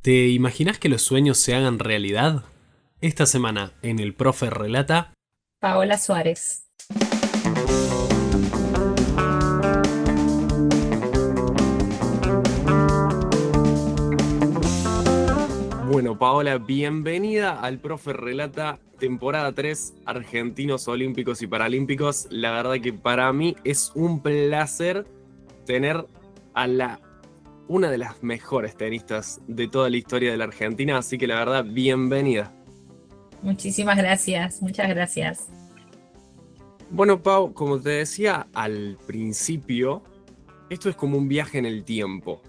¿Te imaginas que los sueños se hagan realidad? Esta semana, en El Profe Relata, Paola Suárez. bueno, Paola, bienvenida al Profe Relata, temporada 3, Argentinos Olímpicos y Paralímpicos. La verdad que para mí es un placer tener a una de las mejores tenistas de toda la historia de la Argentina, así que la verdad, bienvenida. Muchísimas gracias, muchas gracias. Bueno, Pau, como te decía al principio, esto es como un viaje en el tiempo.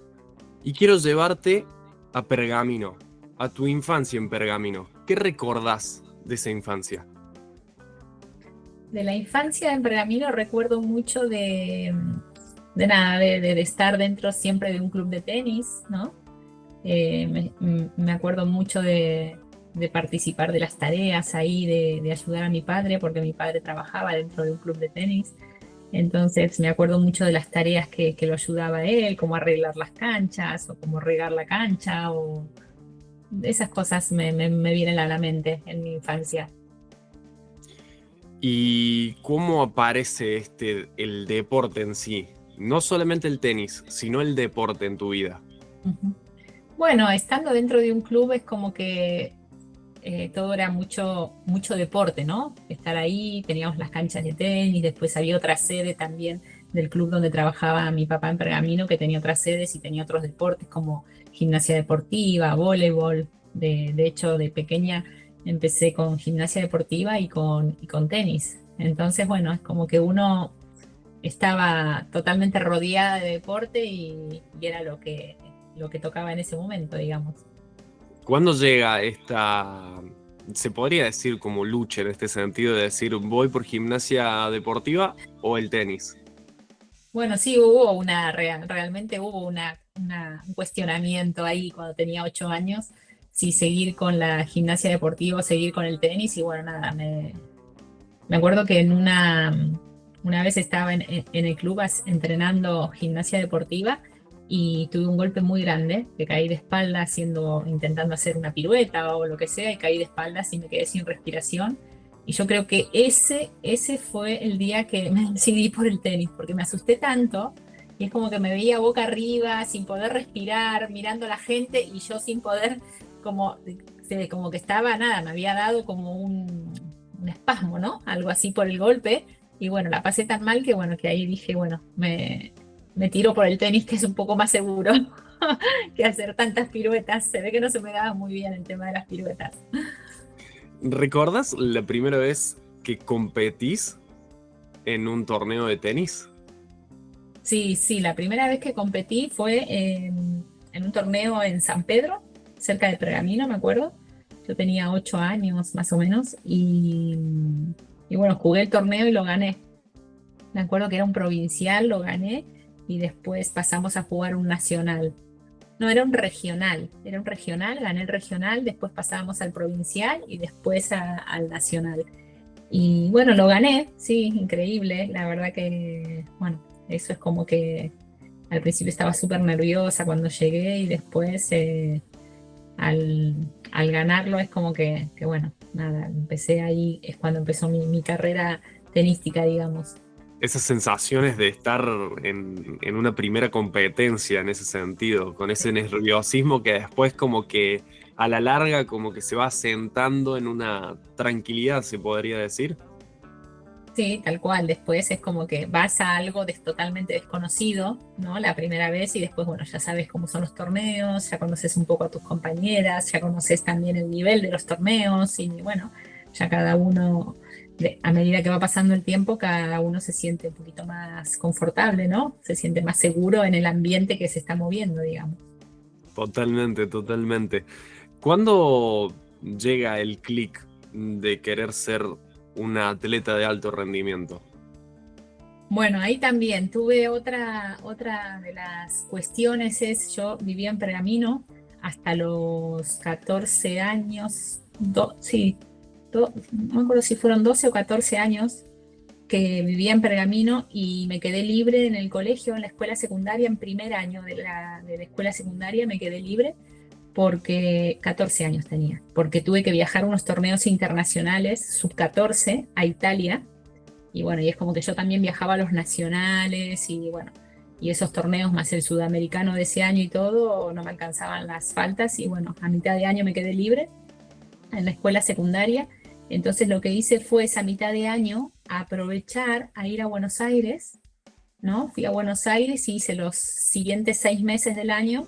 Y quiero llevarte a Pergamino, a tu infancia en Pergamino. ¿Qué recordás de esa infancia? De la infancia en Pergamino recuerdo mucho de nada, de estar dentro siempre de un club de tenis, ¿no? Me acuerdo mucho de participar de las tareas ahí, de ayudar a mi padre, porque mi padre trabajaba dentro de un club de tenis. Entonces me acuerdo mucho de las tareas que lo ayudaba a él, como arreglar las canchas o como regar la cancha o esas cosas me vienen a la mente en mi infancia. ¿Y cómo aparece el deporte en sí? No solamente el tenis, sino el deporte en tu vida. Ujú. Bueno, estando dentro de un club es como que todo era mucho deporte, ¿no? Estar ahí, teníamos las canchas de tenis, después había otra sede también del club donde trabajaba mi papá en Pergamino, que tenía otras sedes y tenía otros deportes como gimnasia deportiva, voleibol. De hecho, de pequeña empecé con gimnasia deportiva y con tenis. Entonces, bueno, es como que uno estaba totalmente rodeada de deporte y era lo que tocaba en ese momento, digamos. ¿Cuándo llega se podría decir como lucha en este sentido de decir voy por gimnasia deportiva o el tenis? Bueno, sí, hubo realmente hubo un cuestionamiento ahí cuando tenía 8 años, si seguir con la gimnasia deportiva o seguir con el tenis. Y bueno, nada, me acuerdo que una vez estaba en el club entrenando gimnasia deportiva y tuve un golpe muy grande, que caí de espalda intentando hacer una pirueta o lo que sea, y caí de espaldas y me quedé sin respiración. Y yo creo que ese fue el día que me decidí por el tenis, porque me asusté tanto y es como que me veía boca arriba, sin poder respirar, mirando a la gente y yo sin poder, como, como que estaba nada, me había dado como un espasmo, ¿no? Algo así por el golpe. Y bueno, la pasé tan mal que bueno, que ahí dije, bueno, me tiro por el tenis, que es un poco más seguro que hacer tantas piruetas. Se ve que no se me daba muy bien el tema de las piruetas. ¿Recordás la primera vez que competís en un torneo de tenis? Sí, sí, la primera vez que competí fue en un torneo en San Pedro, cerca de Pergamino, me acuerdo. Yo tenía 8 años más o menos y bueno, jugué el torneo y lo gané. Me acuerdo que era un provincial, lo gané y después pasamos a jugar un nacional. No, era un regional, gané el regional, después pasábamos al provincial y después al nacional. Y bueno, lo gané, sí, increíble. La verdad que, bueno, eso es como que al principio estaba súper nerviosa cuando llegué y después al ganarlo es como que, bueno, nada, empecé ahí, es cuando empezó mi carrera tenística, digamos. Esas sensaciones de estar en una primera competencia en ese sentido, con ese nerviosismo que después como que a la larga como que se va asentando en una tranquilidad, se podría decir. Sí, tal cual. Después es como que vas a algo totalmente desconocido, ¿no? La primera vez y después, bueno, ya sabes cómo son los torneos, ya conoces un poco a tus compañeras, ya conoces también el nivel de los torneos y bueno, ya cada uno, a medida que va pasando el tiempo, cada uno se siente un poquito más confortable, ¿no? Se siente más seguro en el ambiente que se está moviendo, digamos. Totalmente, totalmente. ¿Cuándo llega el clic de querer ser una atleta de alto rendimiento? Bueno, ahí también tuve otra de las cuestiones es, yo vivía en Pergamino hasta los 14 años, sí, no me acuerdo si fueron 12 o 14 años que vivía en Pergamino y me quedé libre en el colegio, en la escuela secundaria, en primer año de la escuela secundaria me quedé libre porque 14 años tenía, porque tuve que viajar a unos torneos internacionales, sub-14, a Italia, y bueno, y es como que yo también viajaba a los nacionales, y bueno, y esos torneos más el sudamericano de ese año y todo, no me alcanzaban las faltas, y bueno, a mitad de año me quedé libre en la escuela secundaria. Entonces lo que hice fue esa mitad de año aprovechar a ir a Buenos Aires, ¿no? Fui a Buenos Aires y hice los siguientes 6 meses del año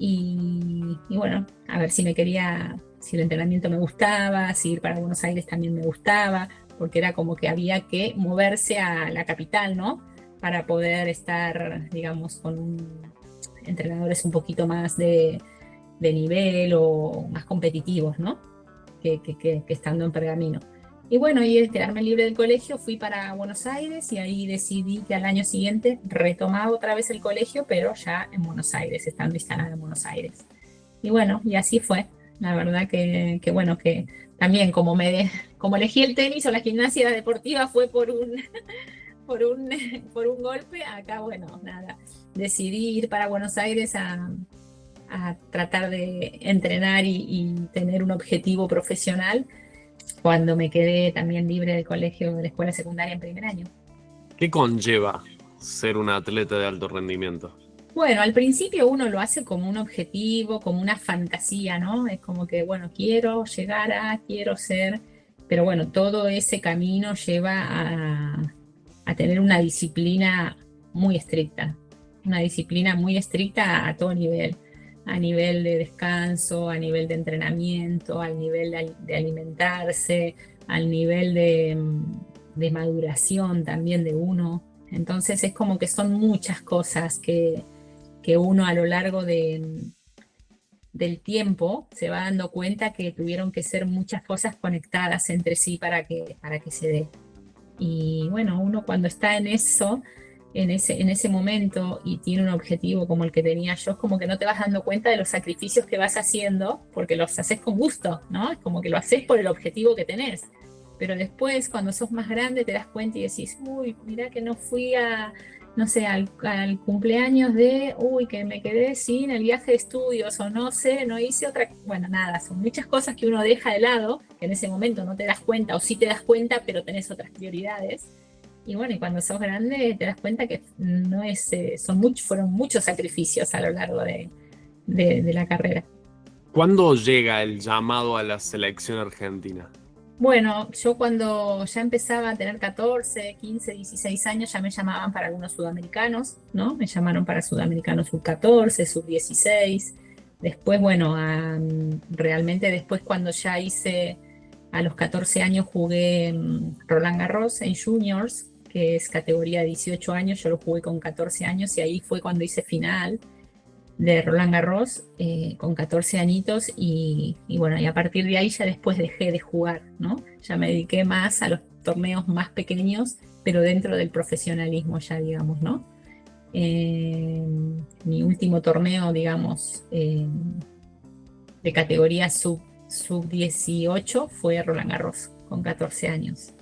y bueno, a ver si me quería, si el entrenamiento me gustaba, si ir para Buenos Aires también me gustaba, porque era como que había que moverse a la capital, ¿no? Para poder estar, digamos, entrenadores un poquito más de nivel o más competitivos, ¿no? Que estando en Pergamino. Y bueno, y al quedarme libre del colegio fui para Buenos Aires y ahí decidí que al año siguiente retomaba otra vez el colegio, pero ya en Buenos Aires, estando instalada en Buenos Aires. Y bueno, y así fue. La verdad que bueno, que también como elegí el tenis o la gimnasia deportiva fue por un, por un golpe, acá bueno, nada, decidí ir para Buenos Aires a tratar de entrenar y tener un objetivo profesional cuando me quedé también libre del colegio, de la escuela secundaria en primer año. ¿Qué conlleva ser un atleta de alto rendimiento? Bueno, al principio uno lo hace como un objetivo, como una fantasía, ¿no? Es como que, bueno, quiero ser, pero bueno, todo ese camino lleva a tener una disciplina muy estricta a todo nivel, a nivel de descanso, a nivel de entrenamiento, al nivel de alimentarse, al nivel de maduración también de uno. Entonces es como que son muchas cosas que uno a lo largo del tiempo se va dando cuenta que tuvieron que ser muchas cosas conectadas entre sí para que se dé. Y bueno, uno cuando está en eso, en ese momento y tiene un objetivo como el que tenía yo, es como que no te vas dando cuenta de los sacrificios que vas haciendo, porque los haces con gusto, ¿no? Es como que lo haces por el objetivo que tenés. Pero después, cuando sos más grande, te das cuenta y decís, uy, mirá que no fui no sé, al cumpleaños uy, que me quedé sin el viaje de estudios, o no sé, no hice otra, bueno, nada, son muchas cosas que uno deja de lado, que en ese momento no te das cuenta, o sí te das cuenta, pero tenés otras prioridades. Y bueno, y cuando sos grande te das cuenta que no es, fueron muchos sacrificios a lo largo de la carrera. ¿Cuándo llega el llamado a la selección argentina? Bueno, yo cuando ya empezaba a tener 14, 15, 16 años ya me llamaban para algunos sudamericanos, ¿no? Me llamaron para sudamericanos sub-14, sub-16. Después, bueno, realmente después cuando ya a los 14 años jugué Roland Garros en juniors, que es categoría de 18 años, yo lo jugué con 14 años y ahí fue cuando hice final de Roland Garros con 14 añitos y bueno, y a partir de ahí ya después dejé de jugar, ¿no? Ya me dediqué más a los torneos más pequeños, pero dentro del profesionalismo ya, digamos, ¿no? Mi último torneo, digamos, de categoría sub-18 fue Roland Garros con 14 años.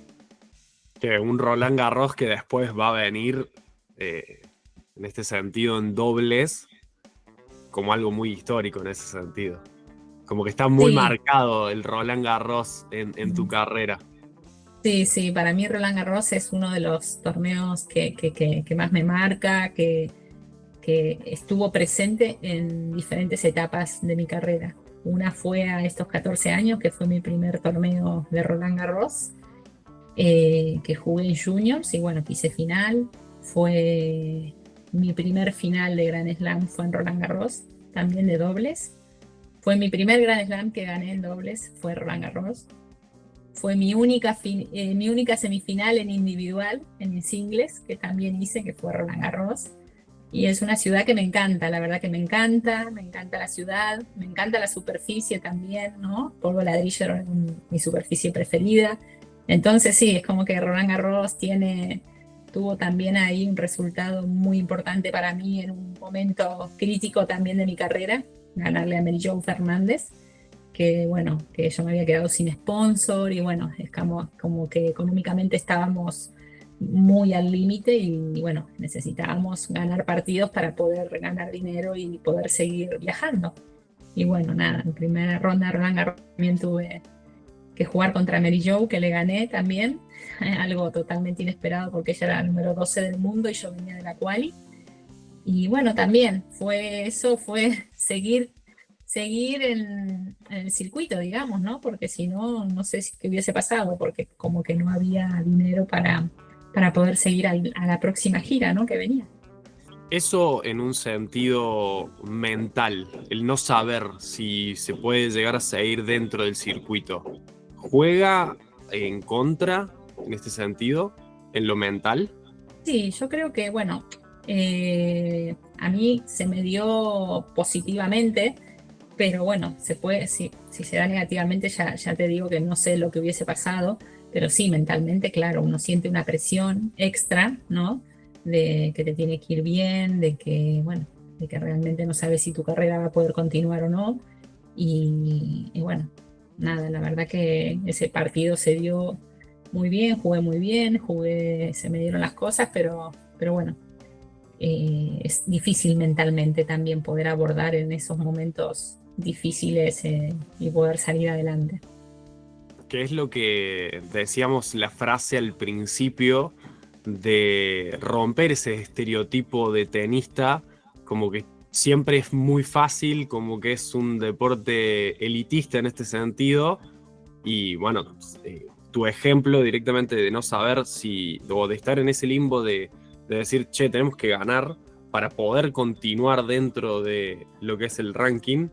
Que un Roland Garros que después va a venir, en este sentido, en dobles, como algo muy histórico en ese sentido. Como que está muy Sí, marcado el Roland Garros en tu carrera. sí, sí, para mí Roland Garros es uno de los torneos que más me marca, que estuvo presente en diferentes etapas de mi carrera. Una fue a estos 14 años, que fue mi primer torneo de Roland Garros, que jugué en juniors y bueno, que hice final. Fue mi primer final de Grand Slam, fue en Roland Garros, también de dobles. Fue mi primer Grand Slam que gané en dobles, fue Roland Garros. Fue mi única semifinal en individual, en singles, que también hice, que fue Roland Garros. Y es una ciudad que me encanta, la verdad que me encanta la ciudad, me encanta la superficie también, ¿no? Polvo ladrillo era mi superficie preferida. Entonces sí, es como que Roland Garros tuvo también ahí un resultado muy importante para mí en un momento crítico también de mi carrera, ganarle a Mary Jo Fernández, que bueno, que yo me había quedado sin sponsor y bueno, es como que económicamente estábamos muy al límite y bueno, necesitábamos ganar partidos para poder ganar dinero y poder seguir viajando. Y bueno, nada, en primera ronda Roland Garros también tuve que jugar contra Mary Jo, que le gané también, algo totalmente inesperado porque ella era la número 12 del mundo y yo venía de la quali. Y bueno, también fue eso, fue seguir en el circuito, digamos, ¿no? Porque si no, no sé si qué hubiese pasado, porque como que no había dinero para poder seguir a la próxima gira, ¿no? Que venía. Eso en un sentido mental, el no saber si se puede llegar a seguir dentro del circuito, ¿juega en contra en este sentido, en lo mental? Sí, yo creo que, bueno, a mí se me dio positivamente, pero bueno, se puede, si se da negativamente, ya te digo que no sé lo que hubiese pasado, pero sí, mentalmente, claro, uno siente una presión extra, ¿no? De que te tiene que ir bien, de que, bueno, de que realmente no sabes si tu carrera va a poder continuar o no. Y bueno, nada, la verdad que ese partido se dio muy bien, jugué, se me dieron las cosas, pero bueno, es difícil mentalmente también poder abordar en esos momentos difíciles y poder salir adelante. Que es lo que decíamos la frase al principio de romper ese estereotipo de tenista, como que siempre es muy fácil, como que es un deporte elitista en este sentido. Y bueno, tu ejemplo directamente de no saber si, o de estar en ese limbo de decir, che, tenemos que ganar para poder continuar dentro de lo que es el ranking,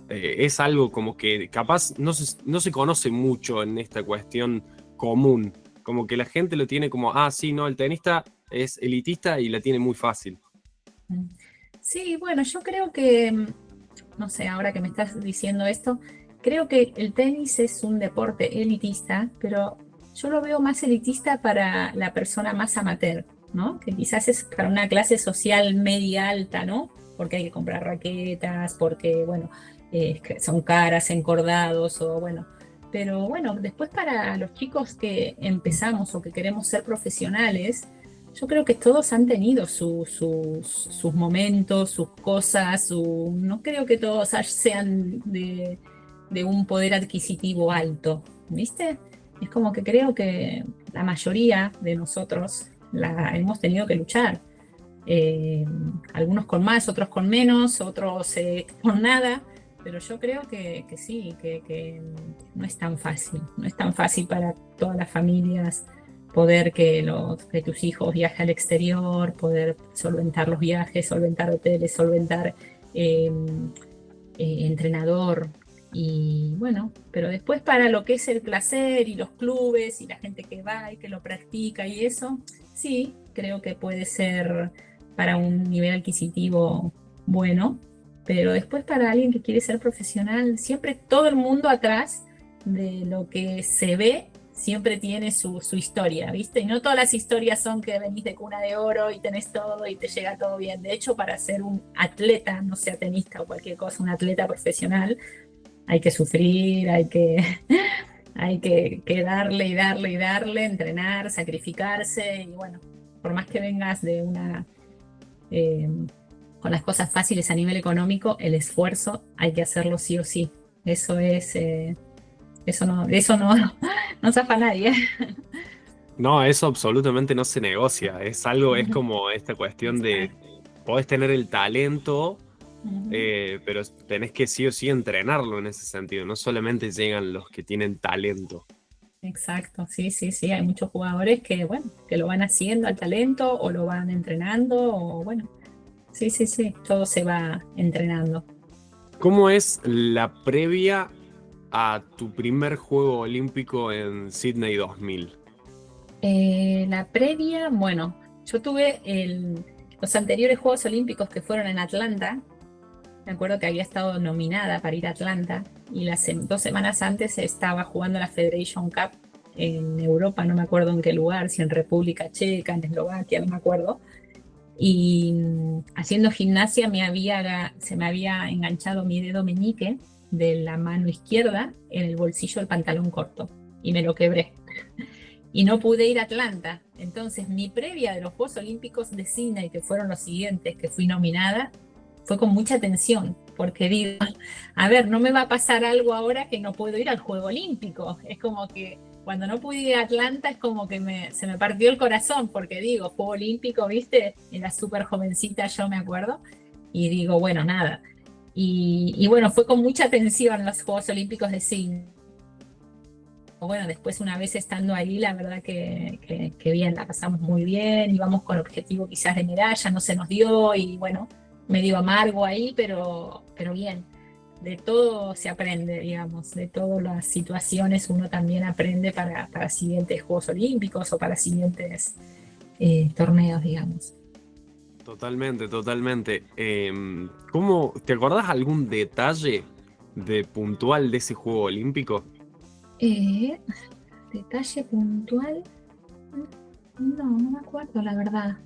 es algo como que capaz no se conoce mucho en esta cuestión común. Como que la gente lo tiene como, ah, sí, no, el tenista es elitista y la tiene muy fácil. Sí, bueno, yo creo que, no sé, ahora que me estás diciendo esto, creo que el tenis es un deporte elitista, pero yo lo veo más elitista para la persona más amateur, ¿no? Que quizás es para una clase social media alta, ¿no? Porque hay que comprar raquetas, porque, bueno, que son caras, encordados, o bueno. Pero bueno, después para los chicos que empezamos o que queremos ser profesionales, yo creo que todos han tenido sus momentos, sus cosas, no creo que todos sean de un poder adquisitivo alto, ¿viste? Es como que creo que la mayoría de nosotros la hemos tenido que luchar. Eh, Algunos con más, otros con menos, otros con nada, pero yo creo que sí, que no es tan fácil, no es tan fácil para todas las familias poder que tus hijos viajen al exterior, poder solventar los viajes, solventar hoteles, solventar eh, entrenador. Y bueno, pero después para lo que es el placer y los clubes y la gente que va y que lo practica y eso, sí, creo que puede ser para un nivel adquisitivo bueno, pero después para alguien que quiere ser profesional, siempre todo el mundo atrás de lo que se ve siempre tiene su historia, ¿viste? Y no todas las historias son que venís de cuna de oro y tenés todo y te llega todo bien. De hecho, para ser un atleta, no sea tenista o cualquier cosa, un atleta profesional, hay que sufrir, hay que darle y darle y darle, entrenar, sacrificarse. Y bueno, por más que vengas de eh, con las cosas fáciles a nivel económico, el esfuerzo hay que hacerlo sí o sí. Eso es, de eso no, no zafa nadie. No, eso absolutamente no se negocia. Es algo, es como esta cuestión de, podés tener el talento, pero tenés que sí o sí entrenarlo en ese sentido. No solamente llegan los que tienen talento. Exacto, sí, sí, sí. Hay muchos jugadores que, bueno, que lo van haciendo al talento o lo van entrenando o bueno, sí, sí, sí, todo se va entrenando. ¿Cómo es la previa a tu primer juego olímpico en Sydney 2000? La previa, bueno, yo tuve los anteriores Juegos Olímpicos que fueron en Atlanta. Me acuerdo que había estado nominada para ir a Atlanta y las 2 semanas antes estaba jugando la Federation Cup en Europa, no me acuerdo en qué lugar, si en República Checa, en Eslovaquia, no me acuerdo. Y haciendo gimnasia se me había enganchado mi dedo meñique de la mano izquierda en el bolsillo del pantalón corto y me lo quebré. Y no pude ir a Atlanta. Entonces mi previa de los Juegos Olímpicos de Sydney, que fueron los siguientes que fui nominada, fue con mucha tensión, porque digo, a ver, no me va a pasar algo ahora que no puedo ir al Juego Olímpico. Es como que cuando no pude ir a Atlanta es como que se me partió el corazón, porque digo, Juego Olímpico, ¿viste? Era súper jovencita, yo me acuerdo, y digo, bueno, nada. Y bueno, fue con mucha tensión los Juegos Olímpicos de Sydney. Bueno, después una vez estando ahí, la verdad que bien, la pasamos muy bien, íbamos con objetivo quizás de medalla, no se nos dio y bueno, medio amargo ahí, pero bien, de todo se aprende, digamos, de todas las situaciones uno también aprende para siguientes Juegos Olímpicos o para siguientes torneos, digamos. Totalmente, totalmente. ¿Cómo, te acordás algún detalle de puntual de ese juego olímpico? Eh, Detalle puntual, no me acuerdo, la verdad.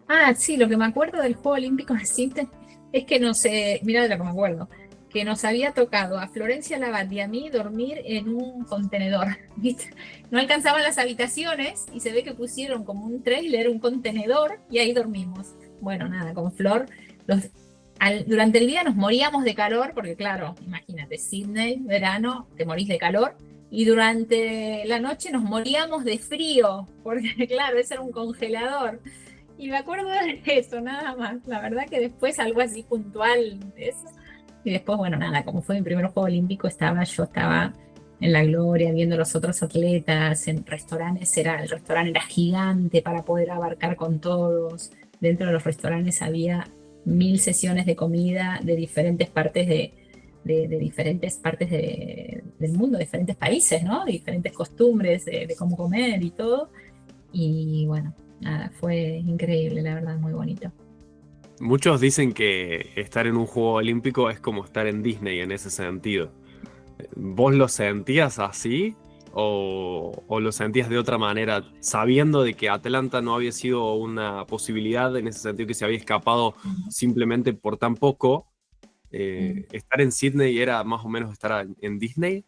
Ah, sí, lo que me acuerdo del Juego Olímpico de Sydney es que no sé, mira de lo que me acuerdo, que nos había tocado a Florencia Labat y a mí dormir en un contenedor, ¿viste? No alcanzaban las habitaciones y se ve que pusieron como un trailer, un contenedor y ahí dormimos. Bueno, nada, con Flor, durante el día nos moríamos de calor, porque claro, imagínate, Sydney, verano, te morís de calor. Y durante la noche nos moríamos de frío, porque claro, ese era un congelador. Y me acuerdo de eso, nada más. La verdad que después algo así puntual de eso. Y después, bueno, nada, como fue mi primer juego olímpico, yo estaba en la gloria viendo los otros atletas, en restaurantes, el restaurante era gigante para poder abarcar con todos. Dentro de los restaurantes había 1000 sesiones de comida de diferentes partes de diferentes partes del mundo, de diferentes países, ¿no? De diferentes costumbres, de cómo comer y todo. Y bueno, nada, fue increíble, la verdad, muy bonito. Muchos dicen que estar en un juego olímpico es como estar en Disney en ese sentido. ¿Vos lo sentías así o lo sentías de otra manera, sabiendo de que Atlanta no había sido una posibilidad en ese sentido, que se había escapado simplemente por tan poco? ¿Estar en Sydney era más o menos estar en Disney?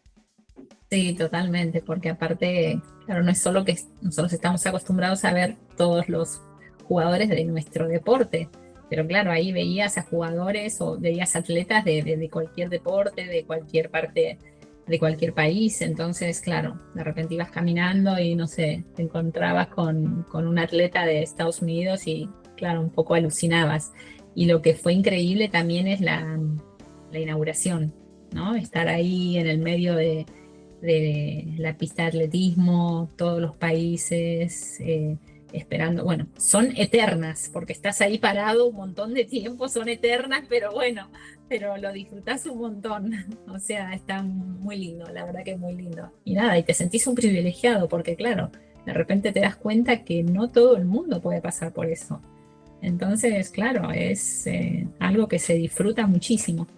Sí, totalmente, porque aparte, claro, no es solo que nosotros estamos acostumbrados a ver todos los jugadores de nuestro deporte, pero claro, ahí veías a jugadores o veías atletas de cualquier deporte, de cualquier parte, de cualquier país, entonces, claro, de repente ibas caminando y no sé, te encontrabas con un atleta de Estados Unidos y, claro, un poco alucinabas. Y lo que fue increíble también es la inauguración, ¿no? Estar ahí en el medio de la pista de atletismo, todos los países esperando. Bueno, son eternas, porque estás ahí parado un montón de tiempo, son eternas, pero bueno, pero lo disfrutás un montón. O sea, está muy lindo, la verdad que es muy lindo. Y nada, y te sentís un privilegiado, porque claro, de repente te das cuenta que no todo el mundo puede pasar por eso. Entonces, claro, es algo que se disfruta muchísimo.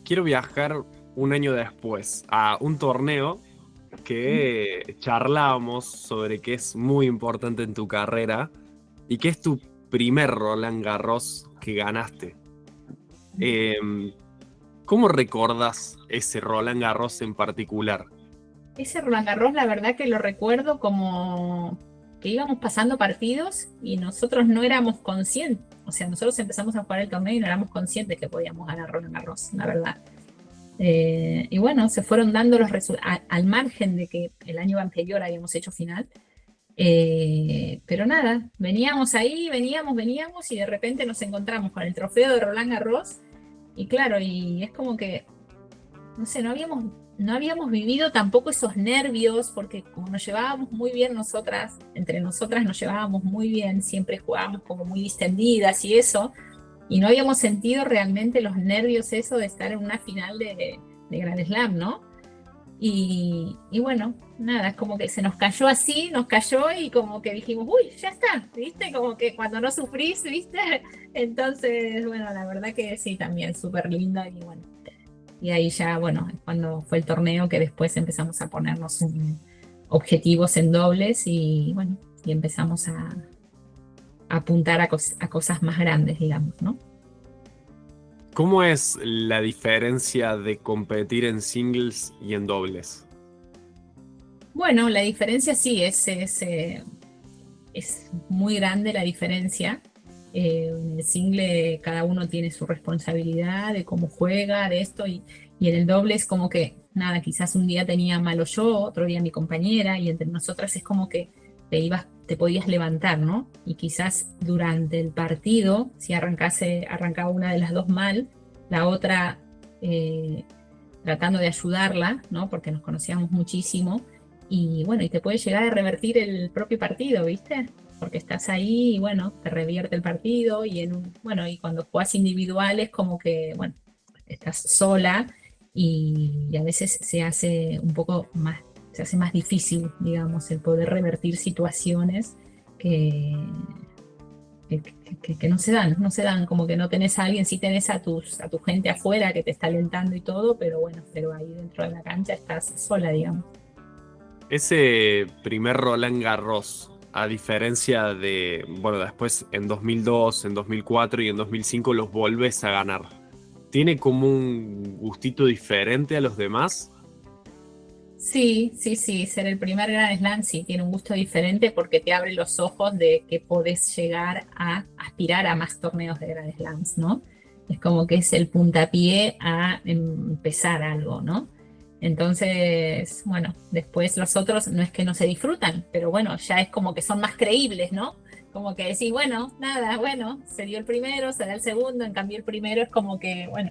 Quiero viajar un año después a un torneo que charlábamos sobre que es muy importante en tu carrera y que es tu primer Roland Garros que ganaste. Em, ¿Cómo recordás ese Roland Garros en particular? Ese Roland Garros, la verdad que lo recuerdo como que íbamos pasando partidos y nosotros no éramos conscientes. O sea, nosotros empezamos a jugar el torneo y no éramos conscientes que podíamos ganar Roland Garros, la verdad. Y bueno, se fueron dando los resultados al margen de que el año anterior habíamos hecho final. Pero nada, veníamos ahí, veníamos y de repente nos encontramos con el trofeo de Roland Garros. Y claro, y es como que no sé, no habíamos vivido tampoco esos nervios, porque como nos llevábamos muy bien nosotras, entre nosotras nos llevábamos muy bien, siempre jugábamos como muy distendidas y eso, y no habíamos sentido realmente los nervios eso de estar en una final de Grand Slam, ¿no? Y bueno, nada, es como que se nos cayó así, nos cayó y como que dijimos, uy, ya está, ¿viste? Como que cuando no sufrís, ¿viste? Entonces, bueno, la verdad que sí, también súper linda y bueno. Y ahí ya, bueno, cuando fue el torneo que después empezamos a ponernos objetivos en dobles y bueno, y empezamos a apuntar a cosas más grandes, digamos, ¿no? ¿Cómo es la diferencia de competir en singles y en dobles? Bueno, la diferencia sí es muy grande la diferencia. En el single cada uno tiene su responsabilidad de cómo juega, de esto, y en el doble es como que, nada, quizás un día tenía malo yo, otro día mi compañera, y entre nosotras es como que te podías levantar, ¿no? Y quizás durante el partido, si arrancaba una de las dos mal, la otra eh, tratando de ayudarla, ¿no? Porque nos conocíamos muchísimo, y bueno, y te puede llegar a revertir el propio partido, ¿viste? Porque estás ahí y bueno, te revierte el partido y bueno, y cuando jugás individuales como que, bueno, estás sola y a veces se hace más difícil, digamos, el poder revertir situaciones que, que no se dan, como que no tenés a alguien, sí tenés a tu gente afuera que te está alentando y todo, pero bueno, pero ahí dentro de la cancha estás sola, digamos. Ese primer Roland Garros, a diferencia de, bueno, después en 2002, en 2004 y en 2005 los volvés a ganar. ¿Tiene como un gustito diferente a los demás? Sí, sí, sí, ser el primer Grand Slam sí tiene un gusto diferente porque te abre los ojos de que podés llegar a aspirar a más torneos de Grand Slams, ¿no? Es como que es el puntapié a empezar algo, ¿no? Entonces, bueno, después los otros no es que no se disfrutan, pero bueno, ya es como que son más creíbles, ¿no? Como que decís, bueno, nada, bueno, se dio el primero, se da el segundo, en cambio el primero es como que, bueno,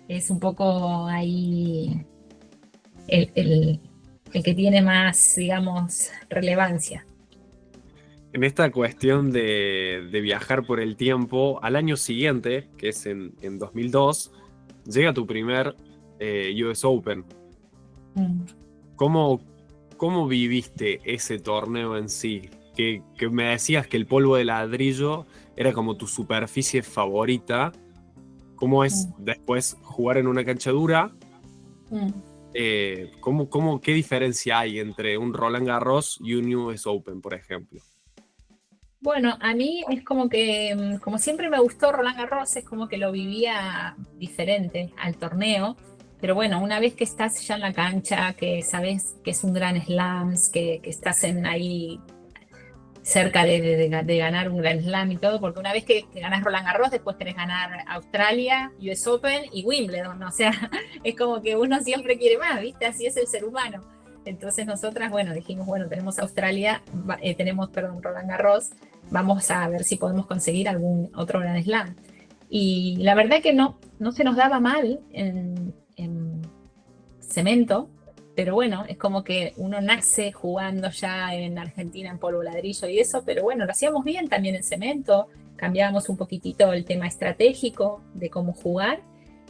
es un poco ahí el, el- el que tiene más, digamos, relevancia. En esta cuestión de viajar por el tiempo, al año siguiente, que es en 2002, llega tu primer US Open. Mm, ¿Cómo, cómo viviste ese torneo en sí? Que me decías que el polvo de ladrillo era como tu superficie favorita. ¿Cómo es mm, después jugar en una cancha dura? mm. ¿Qué diferencia hay entre un Roland Garros y un US Open, por ejemplo? Bueno, a mí es como que, como siempre me gustó Roland Garros, es como que lo vivía diferente al torneo, pero bueno, una vez que estás ya en la cancha, que sabes que es un gran slams, que estás ahí cerca de ganar un Grand Slam y todo, porque una vez que ganas Roland Garros, después querés ganar Australia, US Open y Wimbledon, ¿no? O sea, es como que uno siempre quiere más, ¿viste? Así es el ser humano. Entonces nosotras, bueno, dijimos, bueno, tenemos Australia, tenemos, perdón, Roland Garros, vamos a ver si podemos conseguir algún otro Grand Slam. Y la verdad que no se nos daba mal en cemento, pero bueno, es como que uno nace jugando ya en Argentina en polvo ladrillo y eso, pero bueno, lo hacíamos bien también en cemento, cambiábamos un poquitito el tema estratégico de cómo jugar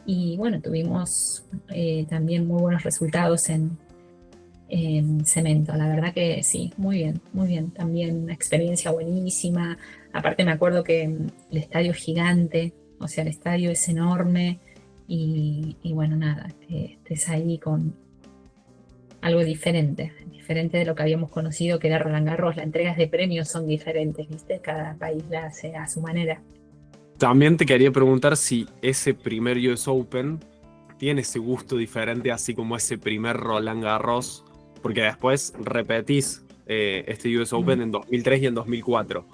y bueno, tuvimos también muy buenos resultados en cemento, la verdad que sí, muy bien, también una experiencia buenísima, aparte me acuerdo que el estadio es gigante, o sea, el estadio es enorme y bueno, nada, que estés ahí con algo diferente, diferente de lo que habíamos conocido que era Roland Garros. Las entregas de premios son diferentes, ¿viste? Cada país la hace a su manera. También te quería preguntar si ese primer US Open tiene ese gusto diferente, así como ese primer Roland Garros, porque después repetís este US Mm. Open en 2003 y en 2004.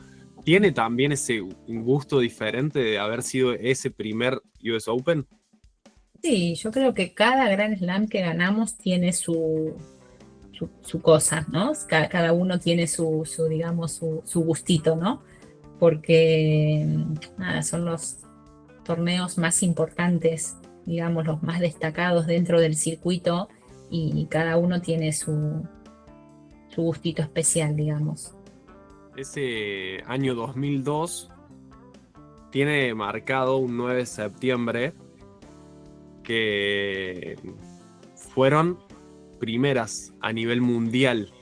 ¿Tiene también ese gusto diferente de haber sido ese primer US Open? Sí, yo creo que cada Grand Slam que ganamos tiene su cosa, ¿no? Cada uno tiene digamos, su gustito, ¿no? Porque nada, son los torneos más importantes, digamos, los más destacados dentro del circuito y cada uno tiene su gustito especial, digamos. Ese año 2002 tiene marcado un 9 de septiembre que fueron primeras a nivel mundial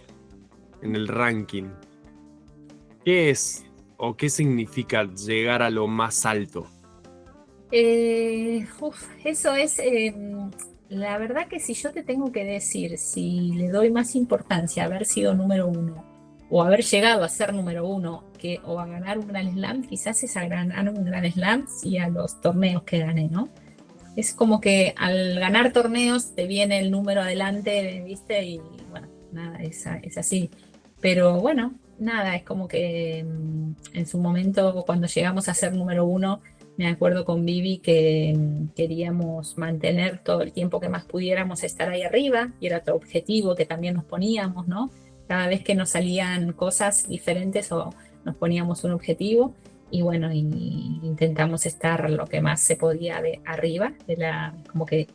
en el ranking. ¿Qué es o qué significa llegar a lo más alto? Eso es, la verdad que si yo te tengo que decir, si le doy más importancia a haber sido número uno o haber llegado a ser número uno o a ganar un Gran Slam, quizás es a ganar un Gran Slam y a los torneos que gané, ¿no? Es como que al ganar torneos te viene el número adelante, ¿viste? Y bueno, nada, es así. Pero bueno, nada, es como que en su momento, cuando llegamos a ser número uno, me acuerdo con Vivi que queríamos mantener todo el tiempo que más pudiéramos estar ahí arriba, y era otro objetivo que también nos poníamos, ¿no? Cada vez que nos salían cosas diferentes o nos poníamos un objetivo, y bueno, y intentamos estar lo que más se podía de arriba, como que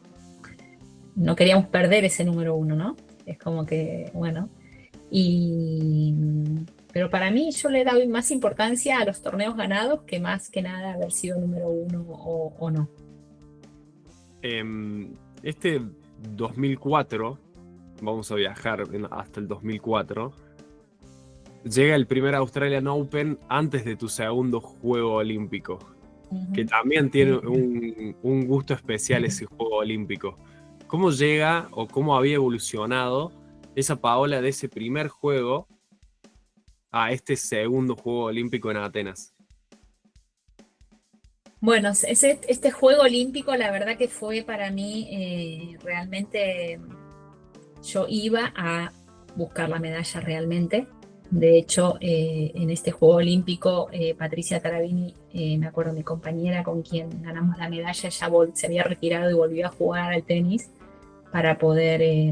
no queríamos perder ese número uno, ¿no? Es como que, bueno, y, pero para mí yo le doy más importancia a los torneos ganados que más que nada haber sido número uno o no. Este 2004, vamos a viajar hasta el 2004, llega el primer Australian Open antes de tu segundo Juego Olímpico, que también tiene un gusto especial ese Juego Olímpico. ¿Cómo llega o cómo había evolucionado esa Paola de ese primer juego a este segundo Juego Olímpico en Atenas? Bueno, este Juego Olímpico, la verdad que fue para mí realmente, yo iba a buscar la medalla realmente. De hecho, en este Juego Olímpico, Patricia Tarabini, me acuerdo, mi compañera con quien ganamos la medalla, ella se había retirado y volvió a jugar al tenis para poder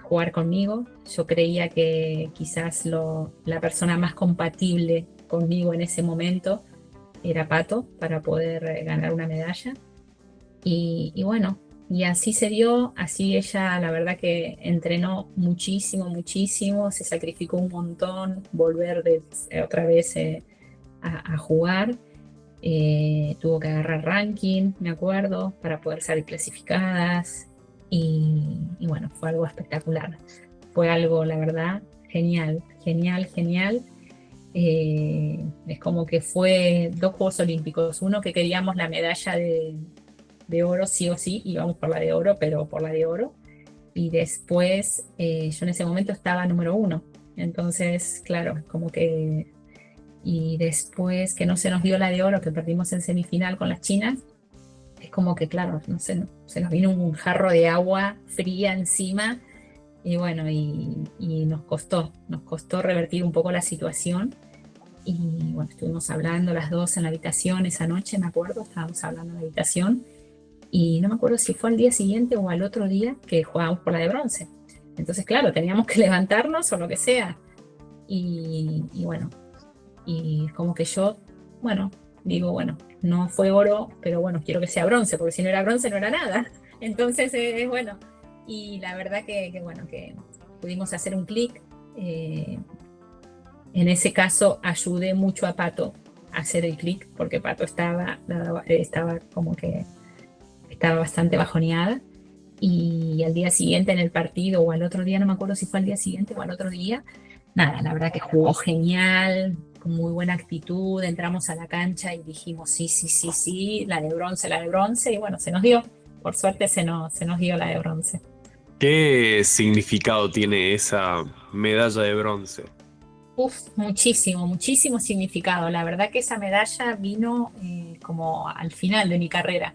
jugar conmigo. Yo creía que quizás la persona más compatible conmigo en ese momento era Pato para poder ganar una medalla. Y bueno, y así se dio, así ella la verdad que entrenó muchísimo, muchísimo, se sacrificó un montón, volver otra vez a jugar. Tuvo que agarrar ranking, me acuerdo, para poder salir clasificadas. Y bueno, fue algo espectacular. Fue algo, la verdad, genial, genial, genial. Es como que fue 2 Juegos Olímpicos. Uno que queríamos la medalla de oro, sí o sí, íbamos por la de oro, pero por la de oro. Y después, yo en ese momento estaba número uno. Entonces, claro, como que... Y después que no se nos dio la de oro, que perdimos en semifinal con las chinas, es como que, claro, no sé, se nos vino un jarro de agua fría encima. Y bueno, y nos costó revertir un poco la situación. Y bueno, estuvimos hablando las dos en la habitación esa noche, me acuerdo, estábamos hablando en la habitación. Y no me acuerdo si fue al día siguiente o al otro día que jugábamos por la de bronce. Entonces, claro, teníamos que levantarnos o lo que sea. Y bueno, y como que yo, bueno, digo, bueno, no fue oro, pero bueno, quiero que sea bronce, porque si no era bronce no era nada. Entonces, bueno, y la verdad que bueno, que pudimos hacer un clic. En ese caso ayudé mucho a Pato a hacer el clic, porque Pato estaba como que estaba bastante bajoneada. Y al día siguiente en el partido, o al otro día, no me acuerdo si fue al día siguiente o al otro día, nada, la verdad que jugó genial, con muy buena actitud. Entramos a la cancha y dijimos sí, sí, sí, sí, la de bronce, y bueno, se nos dio. Por suerte se nos dio la de bronce. ¿Qué significado tiene esa medalla de bronce? Uf, muchísimo, muchísimo significado. La verdad que esa medalla vino como al final de mi carrera.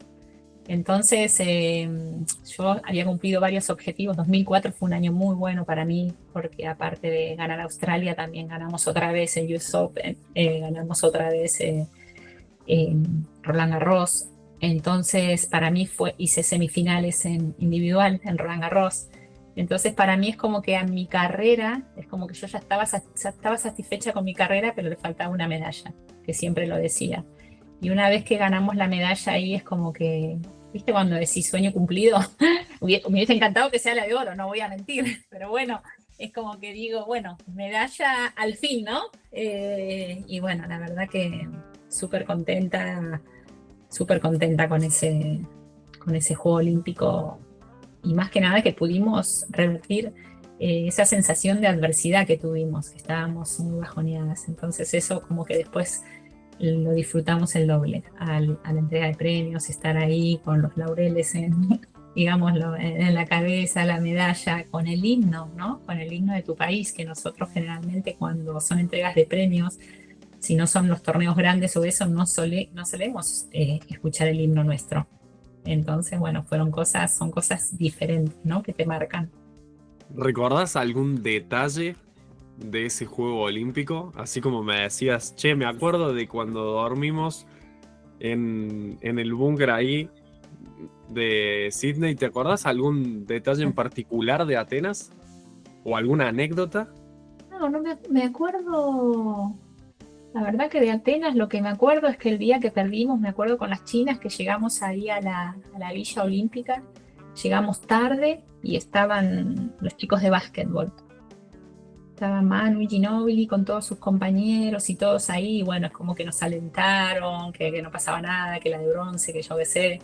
Entonces, yo había cumplido varios objetivos. 2004 fue un año muy bueno para mí, porque aparte de ganar Australia, también ganamos otra vez en US Open, ganamos otra vez en Roland Garros. Entonces, para mí hice semifinales en individual en Roland Garros. Entonces, para mí es como que a mi carrera, es como que yo ya estaba satisfecha con mi carrera, pero le faltaba una medalla, que siempre lo decía. Y una vez que ganamos la medalla ahí, es como que, ¿viste cuando decís sueño cumplido? Me hubiese encantado que sea la de oro, no voy a mentir, pero bueno, es como que digo, bueno, medalla al fin, ¿no? Y bueno, la verdad que súper contenta con ese Juego Olímpico, y más que nada que pudimos revertir esa sensación de adversidad que tuvimos, que estábamos muy bajoneadas. Entonces eso como que después lo disfrutamos el doble a la entrega de premios, estar ahí con los laureles digámoslo, en la cabeza, la medalla, con el himno, ¿no? Con el himno de tu país, que nosotros generalmente cuando son entregas de premios, si no son los torneos grandes o eso, no solemos escuchar el himno nuestro. Entonces, bueno, son cosas diferentes, ¿no? Que te marcan. ¿Recordás algún detalle de ese juego olímpico? Así como me decías, che, me acuerdo de cuando dormimos en el búnker ahí de Sydney. ¿Te acordás algún detalle en particular de Atenas? ¿O alguna anécdota? No, no me acuerdo. La verdad que de Atenas lo que me acuerdo es que el día que perdimos, me acuerdo con las chinas que llegamos ahí a la Villa Olímpica, llegamos tarde y estaban los chicos de básquetbol. Estaba Manu Ginóbili con todos sus compañeros y todos ahí, y bueno, es como que nos alentaron, que no pasaba nada, que la de bronce, que yo qué sé.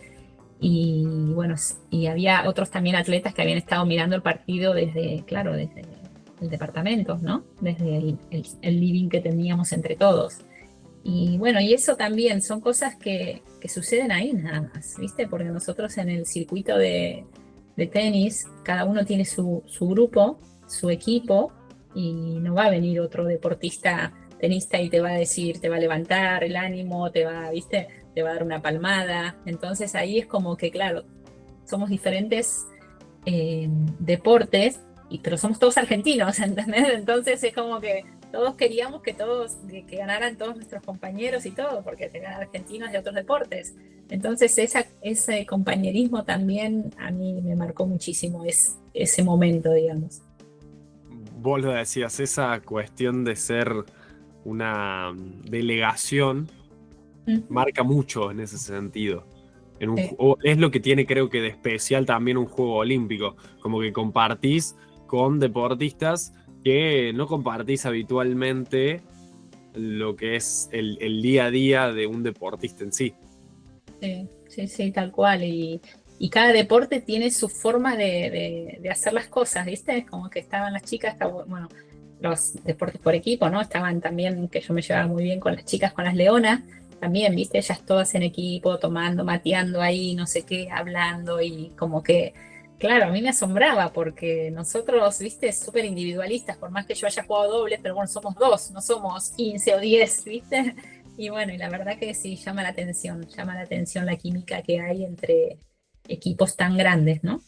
Y bueno, y había otros también atletas que habían estado mirando el partido desde, claro, desde el departamento, ¿no? Desde el living que teníamos entre todos. Y bueno, y eso también son cosas que suceden ahí nada más, ¿viste? Porque nosotros en el circuito de tenis, cada uno tiene su grupo, su equipo, y no va a venir otro deportista tenista y te va a decir, te va a levantar el ánimo, te va, ¿viste? Te va a dar una palmada. Entonces ahí es como que, claro, somos diferentes deportes, pero somos todos argentinos, ¿entendés? Entonces es como que todos queríamos que ganaran todos nuestros compañeros y todo, porque eran argentinos de otros deportes. Entonces ese compañerismo también a mí me marcó muchísimo ese momento, digamos. Vos lo decías, esa cuestión de ser una delegación Ujú. marca mucho en ese sentido. Sí, Es lo que tiene, creo que, de especial también un juego olímpico. Como que compartís con deportistas que no compartís habitualmente lo que es el día a día de un deportista en sí. sí, sí, sí, tal cual. Y cada deporte tiene su forma de hacer las cosas, ¿viste? Como que estaban las chicas, bueno, los deportes por equipo, ¿no? Estaban también, que yo me llevaba muy bien con las chicas, con las leonas, también, ¿viste? Ellas todas en equipo, tomando, mateando ahí, no sé qué, hablando y como que, claro, a mí me asombraba porque nosotros, ¿viste? Súper individualistas, por más que yo haya jugado dobles, pero bueno, somos dos, no somos 15 o 10, ¿viste? Y bueno, y la verdad que sí, llama la atención la química que hay entre equipos tan grandes, ¿no?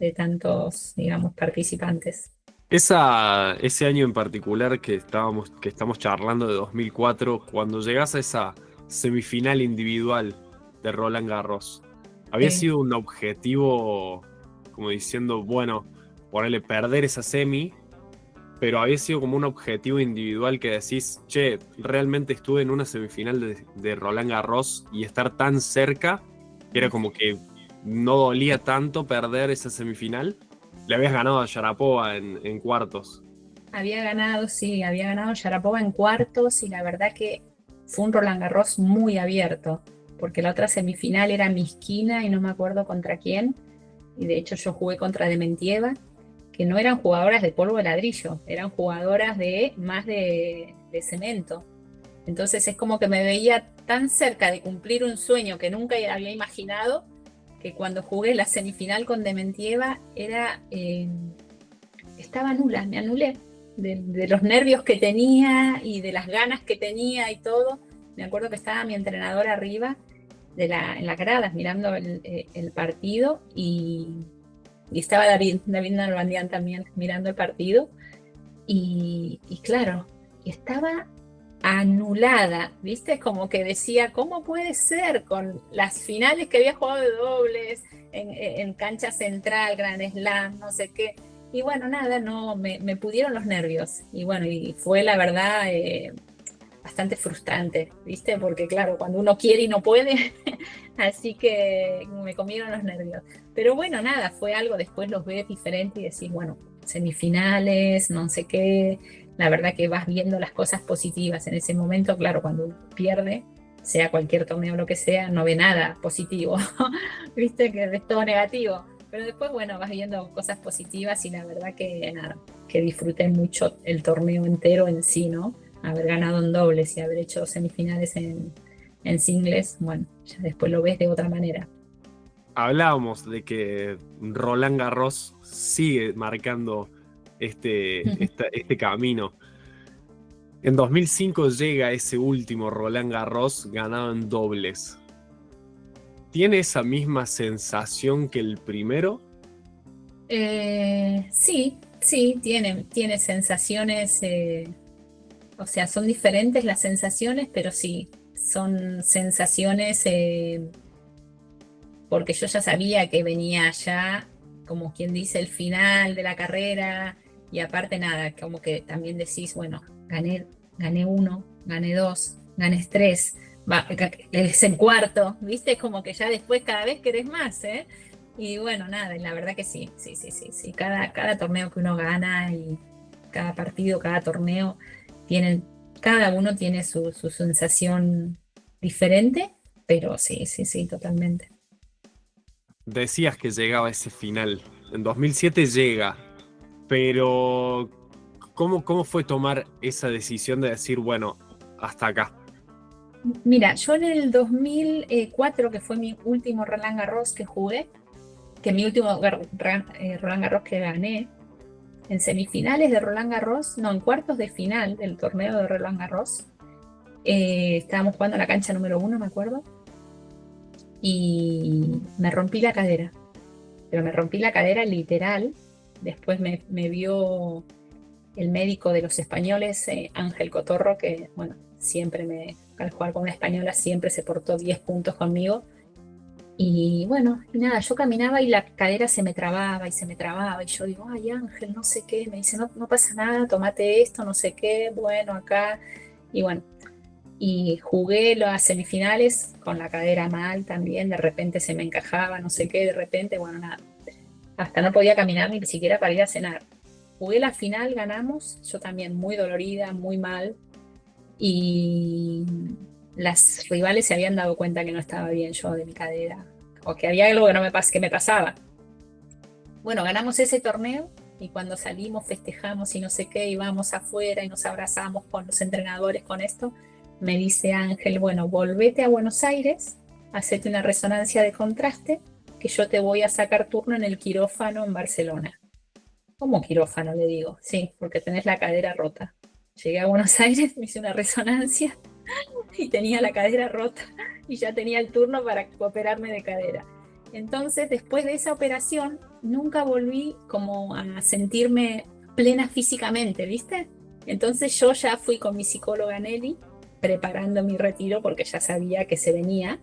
De tantos, digamos, participantes. Ese año en particular que estamos charlando de 2004, cuando llegás a esa semifinal individual de Roland Garros, había Sí. sido un objetivo como diciendo, bueno, ponerle perder esa semi, pero había sido como un objetivo individual que decís, che, realmente estuve en una semifinal de Roland Garros y estar tan cerca, que era como que no dolía tanto perder esa semifinal. Le habías ganado a Sharapova en cuartos. Había ganado, sí, había ganado Sharapova en cuartos y la verdad que fue un Roland Garros muy abierto, porque la otra semifinal era Miskina y no me acuerdo contra quién, y de hecho yo jugué contra Dementieva, que no eran jugadoras de polvo de ladrillo, eran jugadoras de más de cemento. Entonces es como que me veía tan cerca de cumplir un sueño que nunca había imaginado, que cuando jugué la semifinal con Dementieva estaba nula, me anulé de los nervios que tenía y de las ganas que tenía y todo. Me acuerdo que estaba mi entrenador arriba en las gradas mirando el partido y estaba David Nalbandian también mirando el partido y claro, estaba anulada, ¿viste? Como que decía, ¿cómo puede ser con las finales que había jugado de dobles en cancha central, Grand Slam, no sé qué? Y bueno, nada, no, me pudieron los nervios. Y bueno, y fue la verdad bastante frustrante, ¿viste? Porque claro, cuando uno quiere y no puede, así que me comieron los nervios. Pero bueno, nada, fue algo, después los ves diferente y decís, bueno, semifinales, no sé qué, la verdad que vas viendo las cosas positivas en ese momento, claro, cuando uno pierde, sea cualquier torneo o lo que sea, no ve nada positivo, viste que es todo negativo, pero después, bueno, vas viendo cosas positivas y la verdad que nada, que disfruté mucho el torneo entero en sí, ¿no? Haber ganado en dobles y haber hecho semifinales en singles, bueno, ya después lo ves de otra manera. Hablábamos de que Roland Garros sigue marcando este camino. En 2005 llega ese último Roland Garros ganado en dobles. ¿Tiene esa misma sensación que el primero? Sí, sí, tiene sensaciones, o sea, son diferentes las sensaciones, pero sí, son sensaciones, porque yo ya sabía que venía ya, como quien dice, el final de la carrera, y aparte nada, como que también decís, bueno, gané uno, gané dos, gané tres, es el cuarto, ¿viste? Como que ya después cada vez querés más, ¿eh? Y bueno, nada, y la verdad que sí, sí, sí, sí, sí. Cada torneo que uno gana y cada partido, cada torneo, tienen, cada uno tiene su sensación diferente, pero sí, sí, sí, totalmente. Decías que llegaba ese final. En 2007 llega, pero ¿cómo fue tomar esa decisión de decir, bueno, hasta acá? Mira, yo en el 2004, que fue mi último Roland Garros que jugué, que mi último Roland Garros que gané, en semifinales de Roland Garros, no, en cuartos de final del torneo de Roland Garros, estábamos jugando en la cancha número uno, me acuerdo, y me rompí la cadera, pero me rompí la cadera literal. Después me vio el médico de los españoles, Ángel Cotorro, que, bueno, al jugar con una española, siempre se portó 10 puntos conmigo. Y bueno, y nada, yo caminaba y la cadera se me trababa y se me trababa. Y yo digo, ay Ángel, no sé qué. Me dice, no, no pasa nada, tomate esto, no sé qué, bueno, acá. Y bueno, y jugué las semifinales con la cadera mal también. De repente se me encajaba, no sé qué, de repente, bueno, nada. Hasta no podía caminar ni siquiera para ir a cenar. Jugué la final, ganamos, yo también muy dolorida, muy mal. Y las rivales se habían dado cuenta que no estaba bien yo de mi cadera, o que había algo que no que me pasaba. Bueno, ganamos ese torneo y cuando salimos festejamos y no sé qué, y vamos afuera y nos abrazamos con los entrenadores con esto, me dice Ángel, bueno, volvete a Buenos Aires, hacete una resonancia de contraste, que yo te voy a sacar turno en el quirófano en Barcelona. ¿Cómo quirófano? Le digo, sí, porque tenés la cadera rota. Llegué a Buenos Aires, me hice una resonancia y tenía la cadera rota y ya tenía el turno para operarme de cadera. Entonces, después de esa operación, nunca volví como a sentirme plena físicamente, ¿viste? Entonces yo ya fui con mi psicóloga Nelly preparando mi retiro porque ya sabía que se venía,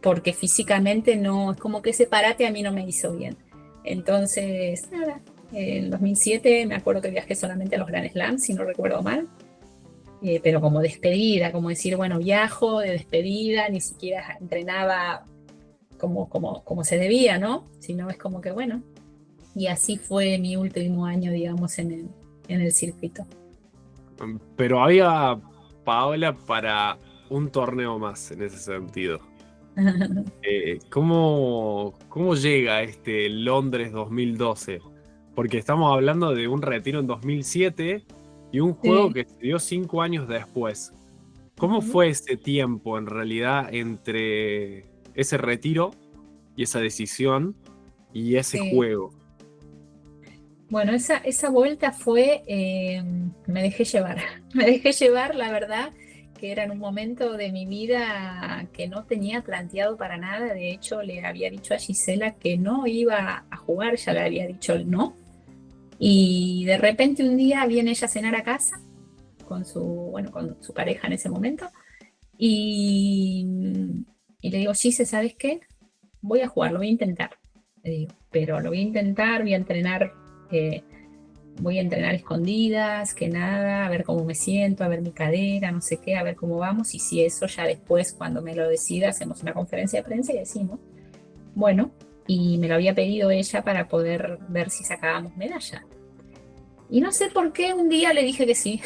porque físicamente no, es como que ese parate a mí no me hizo bien. Entonces, nada, en 2007 me acuerdo que viajé solamente a los Grand Slams, si no recuerdo mal, pero como despedida, como decir, bueno, viajo de despedida, ni siquiera entrenaba como se debía, ¿no? Sino es como que, bueno, y así fue mi último año, digamos, en el circuito. Pero había, Paola, para un torneo más en ese sentido. ¿Cómo llega este Londres 2012? Porque estamos hablando de un retiro en 2007 y un juego Sí. que se dio 5 años después. ¿Cómo Ujú. fue ese tiempo en realidad entre ese retiro y esa decisión y ese Sí. juego? Bueno, esa vuelta fue, me dejé llevar, me dejé llevar, la verdad, que era en un momento de mi vida que no tenía planteado para nada. De hecho, le había dicho a Gisela que no iba a jugar, ya le había dicho el no. Y de repente un día viene ella a cenar a casa con bueno, con su pareja en ese momento. Y, y le digo, Gise, ¿sabes qué? Voy a jugar, lo voy a intentar. Le digo, pero lo voy a intentar, eh, voy a entrenar escondidas, que nada, a ver cómo me siento, a ver mi cadera, no sé qué, a ver cómo vamos. Y si eso ya después, cuando me lo decida, hacemos una conferencia de prensa y decimos, bueno, y me lo había pedido ella para poder ver si sacábamos medalla. Y no sé por qué un día le dije que sí.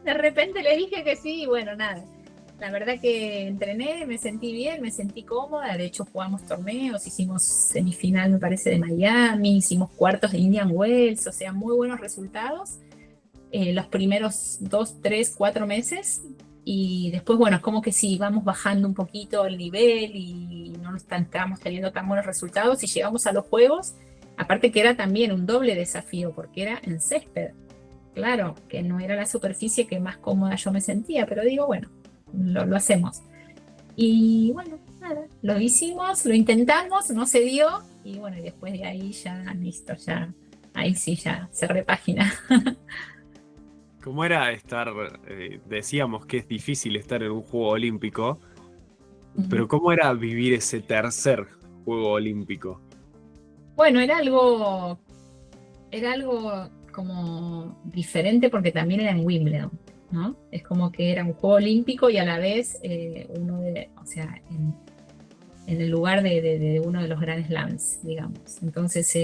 De repente le dije que sí y bueno, nada. La verdad que entrené, me sentí bien, me sentí cómoda. De hecho, jugamos torneos, hicimos semifinal, me parece, de Miami, hicimos cuartos de Indian Wells, o sea, muy buenos resultados. Los primeros 2, 3, 4 meses. Y después, bueno, es como que sí, vamos bajando un poquito el nivel y no nos estábamos teniendo tan buenos resultados. Y llegamos a los juegos, aparte que era también un doble desafío, porque era en césped. Claro, que no era la superficie que más cómoda yo me sentía, pero digo, bueno, lo hacemos. Y bueno, nada, lo hicimos, lo intentamos, no se dio, y bueno, y después de ahí ya listo, ya, ahí sí ya cerré página. ¿Cómo era estar, decíamos que es difícil estar en un juego olímpico, Ujú. pero cómo era vivir ese tercer juego olímpico? Bueno, era algo como diferente porque también era en Wimbledon, ¿no? Es como que era un juego olímpico y a la vez o sea, en el lugar de uno de los Grand Slams, digamos. Entonces,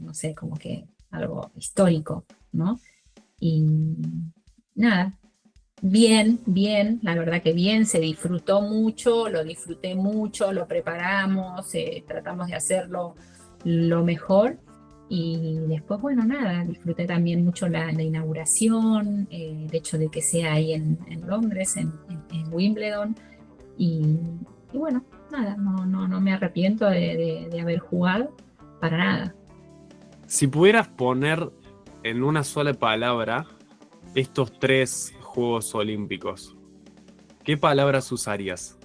no sé, como que algo histórico, ¿no? Y nada, bien, bien, la verdad que bien, se disfrutó mucho, lo disfruté mucho, lo preparamos, tratamos de hacerlo lo mejor. Y después, bueno, nada, disfruté también mucho la inauguración, el hecho de que sea ahí en Londres, en Wimbledon. Y, y bueno, nada, no me arrepiento de haber jugado para nada. Si pudieras poner en una sola palabra estos tres Juegos Olímpicos, ¿qué palabras usarías?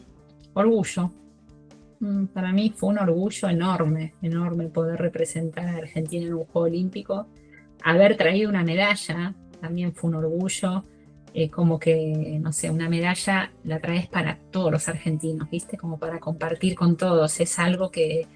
Orgullo. Para mí fue un orgullo enorme, enorme poder representar a Argentina en un Juego Olímpico. Haber traído una medalla también fue un orgullo. Como que, no sé, una medalla la traes para todos los argentinos, ¿viste? Como para compartir con todos. Es algo que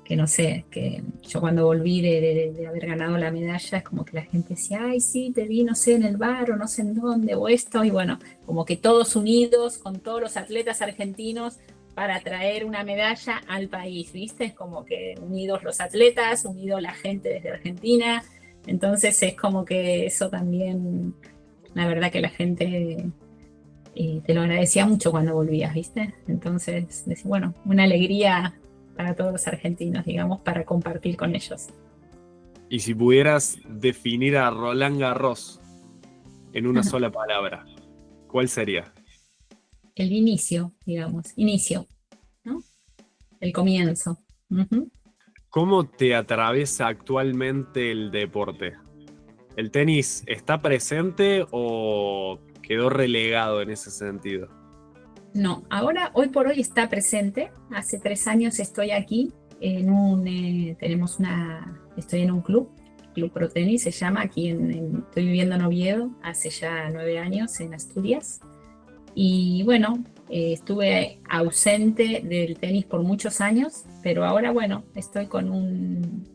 no sé, que yo cuando volví de haber ganado la medalla, es como que la gente decía, ay, sí, te vi, no sé, en el bar o no sé en dónde, o esto. Y bueno, como que todos unidos con todos los atletas argentinos para traer una medalla al país, ¿viste? Es como que unidos los atletas, unidos la gente desde Argentina. Entonces es como que eso también, la verdad que la gente te lo agradecía mucho cuando volvías, ¿viste? Entonces, decía, bueno, una alegría para todos los argentinos, digamos, para compartir con ellos. Y si pudieras definir a Roland Garros en una sola palabra, ¿cuál sería? El inicio, digamos, inicio, ¿no? El comienzo. Ujú. ¿Cómo te atraviesa actualmente el deporte? ¿El tenis está presente o quedó relegado en ese sentido? No, ahora, hoy por hoy está presente. Hace 3 años estoy aquí estoy en un Club Pro Tenis se llama, estoy viviendo en Oviedo, hace ya 9 años en Asturias. Y bueno, estuve ausente del tenis por muchos años, pero ahora, bueno, estoy con un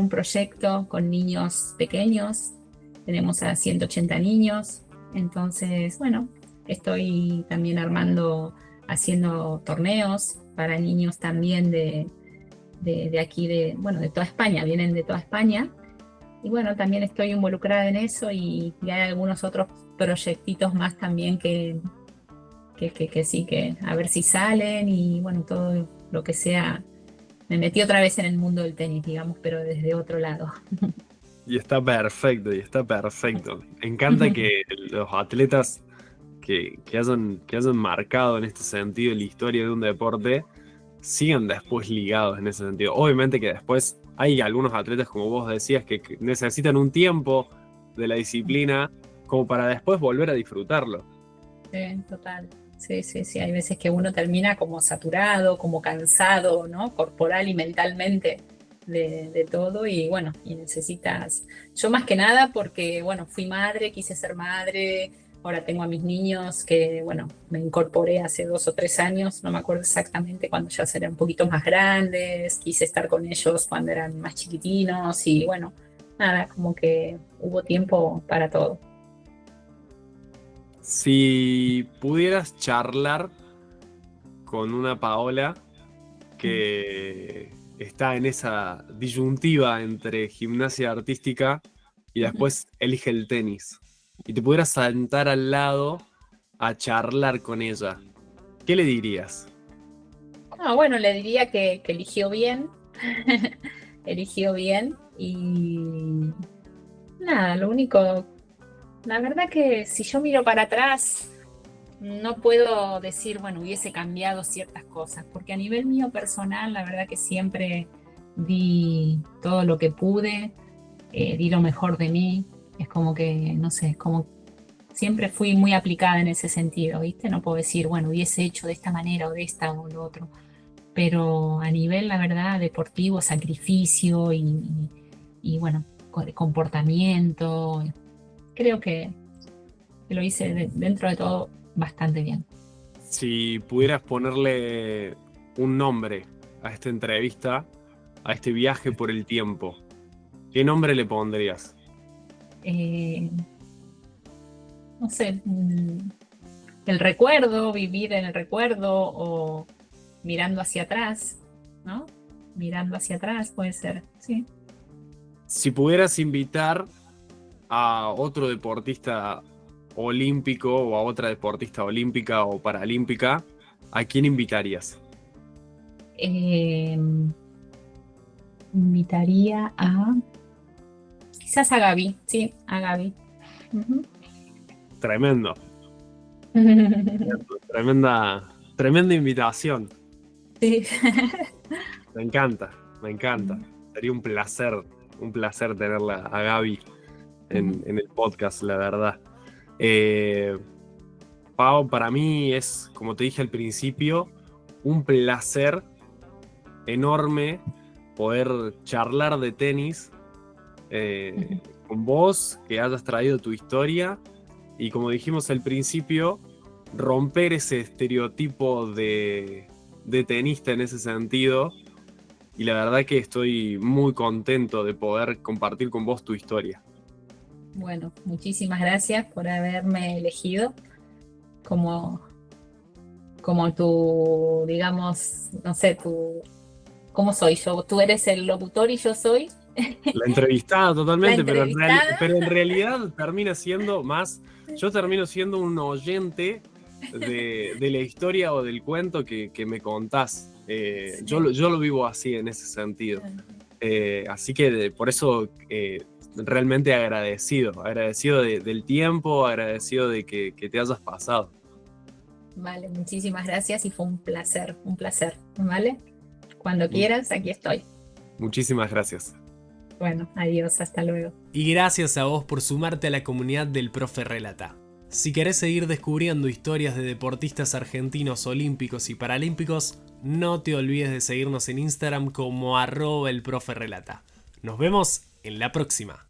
proyecto con niños pequeños. Tenemos a 180 niños. Entonces, bueno, estoy también haciendo torneos para niños también de aquí, bueno, de toda España, vienen de toda España. Y bueno, también estoy involucrada en eso y hay algunos otros proyectitos más también que sí, que a ver si salen y bueno, todo lo que sea. Me metí otra vez en el mundo del tenis, digamos, pero desde otro lado. Y está perfecto, y está perfecto. Me encanta que los atletas que hayan marcado en este sentido la historia de un deporte sigan después ligados en ese sentido. Obviamente que después hay algunos atletas, como vos decías, que necesitan un tiempo de la disciplina como para después volver a disfrutarlo. Sí, total. Sí, sí, sí. Hay veces que uno termina como saturado, como cansado, ¿no? Corporal y mentalmente de todo. Y bueno, y necesitas. Yo más que nada porque, bueno, fui madre, quise ser madre. Ahora tengo a mis niños que, bueno, me incorporé hace 2 o 3 años, no me acuerdo exactamente, cuando ya eran un poquito más grandes. Quise estar con ellos cuando eran más chiquitinos. Y bueno, nada, como que hubo tiempo para todo. Si pudieras charlar con una Paola que está en esa disyuntiva entre gimnasia artística y después elige el tenis, y te pudieras sentar al lado a charlar con ella, ¿qué le dirías? No, bueno, le diría que eligió bien, eligió bien y nada, lo único, la verdad que si yo miro para atrás, no puedo decir, bueno, hubiese cambiado ciertas cosas, porque a nivel mío personal, la verdad que siempre di todo lo que pude, di lo mejor de mí, es como que, no sé, como siempre fui muy aplicada en ese sentido, ¿viste? No puedo decir, bueno, hubiese hecho de esta manera o de esta o lo otro, pero a nivel, la verdad, deportivo, sacrificio y bueno, comportamiento, creo que lo hice dentro de todo bastante bien. Si pudieras ponerle un nombre a esta entrevista, a este viaje por el tiempo, ¿qué nombre le pondrías? Eh, no sé, el recuerdo, vivir en el recuerdo o mirando hacia atrás, ¿no? Mirando hacia atrás puede ser, sí. Si pudieras invitar a otro deportista olímpico o a otra deportista olímpica o paralímpica, ¿a quién invitarías? Eh, invitaría quizás a Gaby, sí, a Gaby. Ujú. Tremendo, tremenda invitación. Sí. Me encanta, me encanta. Sería un placer tenerla a Gaby en el podcast, la verdad. Eh, Pau, para mí es, como te dije al principio, un placer enorme poder charlar de tenis con vos, que hayas traído tu historia y como dijimos al principio, romper ese estereotipo de tenista en ese sentido. Y la verdad que estoy muy contento de poder compartir con vos tu historia. Bueno, muchísimas gracias por haberme elegido como, como tu, digamos, no sé, ¿cómo soy yo? Tú eres el locutor y yo soy La entrevistada la totalmente, entrevistada. pero en realidad termina siendo más, yo termino siendo un oyente de la historia o del cuento que me contás. Sí. Yo lo vivo así en ese sentido. Así que por eso realmente agradecido del tiempo, agradecido de que te hayas pasado. Vale, muchísimas gracias y fue un placer, ¿vale? Cuando quieras, aquí estoy. Muchísimas gracias. Bueno, adiós, hasta luego. Y gracias a vos por sumarte a la comunidad del Profe Relata. Si querés seguir descubriendo historias de deportistas argentinos olímpicos y paralímpicos, no te olvides de seguirnos en Instagram como @elproferelata. Nos vemos en la próxima.